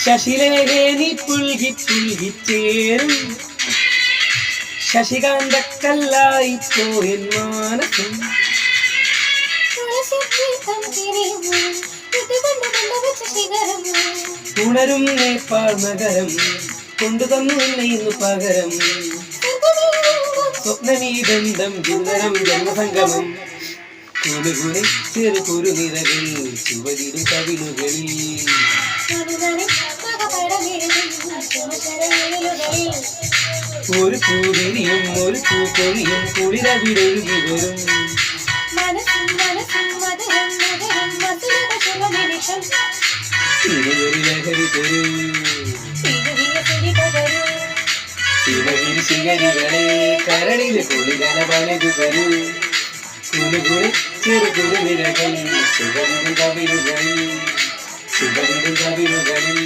ശശിലേഖേ നീ പുൽകി പുൽകിച്ചേരും ശശികാന്തക്കല്ലായി പോയൻ മാനസം ഉണരും നേപ്പാൾ നഗരം കൊണ്ടുതന്നു എന്നെ ഇന്നു പകരം സ്വപ്നമീ ബന്ധം ചിന്തനം ജന്മസംഗമം കുടുകുടി ചെറു കുറുനിരകൾ ചുവരിടും കവിളുകളിൽ ഒരു പൂവിരിയും ഒരു പൂക്കൊഴിയും കുളിരവിടൊഴുകി വരും ഇനിയൊരു ലഹരി തരൂ ശിവഗിരി ശിഖരികളെ കരളിലെ കുളികല പണിതു തരൂ കുലുകുടി ചെറു കുറുനിരകൾ ചുവരിടും കവിളുകളിൽ ചുവരിടും കവിളുകളിൽ